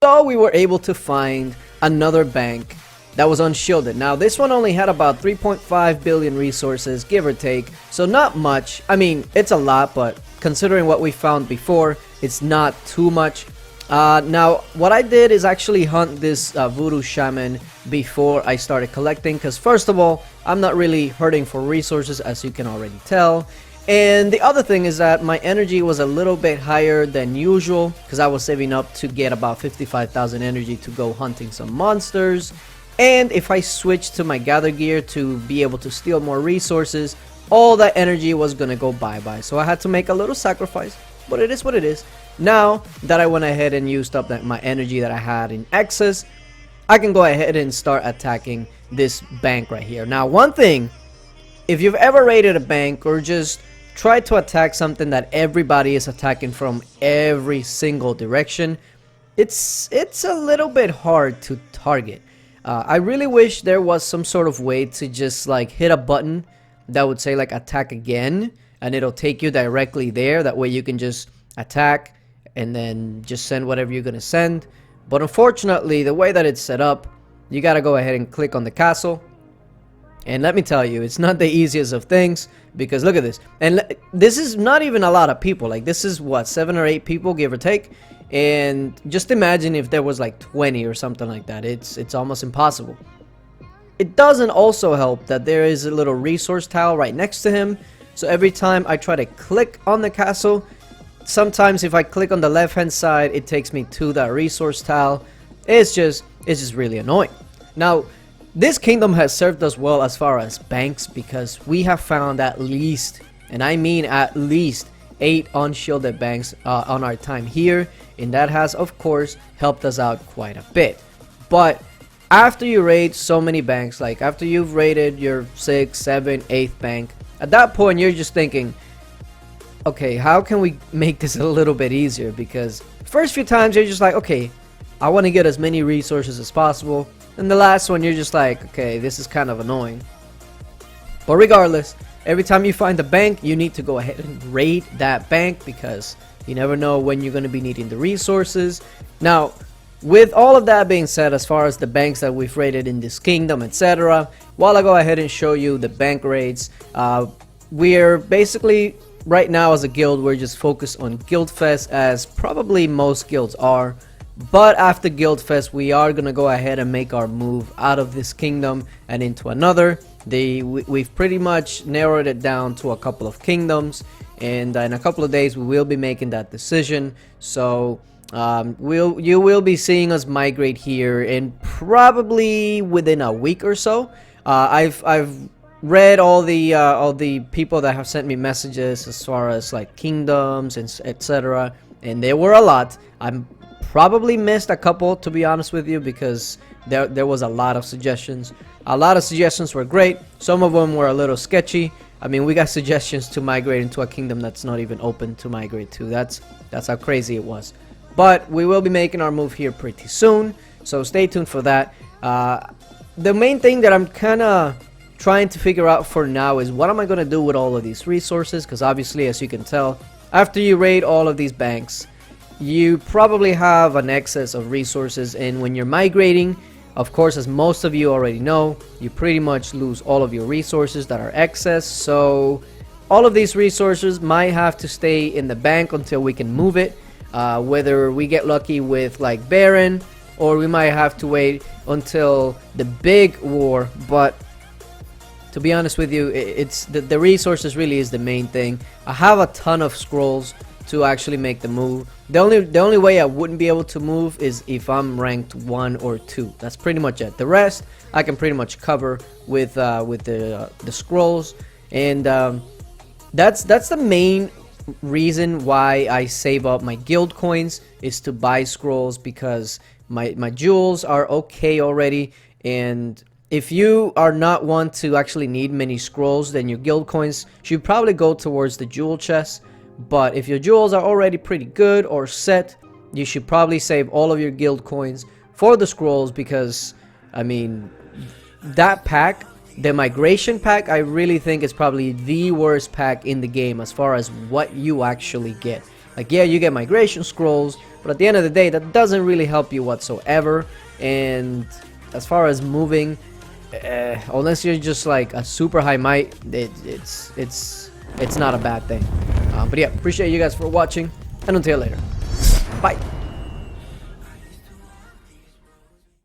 So we were able to find another bank that was unshielded. Now this one only had about 3.5 billion resources, give or take, so not much. I mean, it's a lot, but considering what we found before, it's not too much. Now what I did is actually hunt this voodoo shaman before I started collecting, because first of all, I'm not really hurting for resources, as you can already tell. And the other thing is that my energy was a little bit higher than usual, because I was saving up to get about 55,000 energy to go hunting some monsters. And if I switched to my gather gear to be able to steal more resources, all that energy was gonna go bye-bye. So I had to make a little sacrifice, but it is what it is. Now that I went ahead and used up my energy that I had in excess, I can go ahead and start attacking this bank right here. Now, one thing, if you've ever raided a bank or just tried to attack something that everybody is attacking from every single direction, it's a little bit hard to target. I really wish there was some sort of way to just like hit a button that would say like attack again, and it'll take you directly there. That way you can just attack and then just send whatever you're gonna send. But unfortunately, the way that it's set up, you gotta go ahead and click on the castle. And let me tell you, it's not the easiest of things, because look at this. And this is not even a lot of people. Like, this is what, 7 or 8 people, give or take. And just imagine if there was like 20 or something like that. It's almost impossible. It doesn't also help that there is a little resource tile right next to him. So every time I try to click on the castle, sometimes if I click on the left hand side, it takes me to that resource tile. It's just really annoying. Now, this kingdom has served us well as far as banks, because we have found at least, and I mean at least, 8 unshielded banks on our time here, and that has of course helped us out quite a bit. But after you raid so many banks, like after you've raided your 6th, 7th, 8th bank, at that point you're just thinking, okay, how can we make this a little bit easier? Because first few times you're just like, okay, I want to get as many resources as possible. And the last one, you're just like, okay, this is kind of annoying. But regardless, every time you find a bank, you need to go ahead and raid that bank, because you never know when you're going to be needing the resources. Now, with all of that being said, as far as the banks that we've raided in this kingdom, etc., while I go ahead and show you the bank raids, we're basically, right now as a guild, we're just focused on Guild Fest, as probably most guilds are. But after Guild Fest, we are going to go ahead and make our move out of this kingdom and into another. We've pretty much narrowed it down to a couple of kingdoms, and in a couple of days we will be making that decision. So you will be seeing us migrate here in probably within a week or so. I've read all the people that have sent me messages as far as like kingdoms and etc., and there were a lot. I'm probably missed a couple, to be honest with you, because there was a lot of suggestions. A lot of suggestions were great. Some of them were a little sketchy. I mean, we got suggestions to migrate into a kingdom that's not even open to migrate to. That's how crazy it was. But we will be making our move here pretty soon, so stay tuned for that. The main thing that I'm kind of trying to figure out for now is what am I going to do with all of these resources, because obviously, as you can tell, after you raid all of these banks, you probably have an excess of resources, and when you're migrating, of course, as most of you already know, you pretty much lose all of your resources that are excess. So all of these resources might have to stay in the bank until we can move it, whether we get lucky with like Baron, or we might have to wait until the big war. But to be honest with you, it's the resources really is the main thing. I have a ton of scrolls to actually make the move. The only way I wouldn't be able to move is if I'm ranked 1 or 2. That's pretty much it. The rest I can pretty much cover with the scrolls, and that's the main reason why I save up my guild coins, is to buy scrolls, because my jewels are okay already. And if you are not one to actually need many scrolls, then your guild coins should probably go towards the jewel chest. But if your jewels are already pretty good or set, you should probably save all of your guild coins for the scrolls, because I mean, that pack, the migration pack, I really think is probably the worst pack in the game as far as what you actually get. Like, yeah, you get migration scrolls, But at the end of the day, that doesn't really help you whatsoever. And as far as moving, unless you're just like a super high might, it's not a bad thing. But yeah, appreciate you guys for watching, and until later, bye.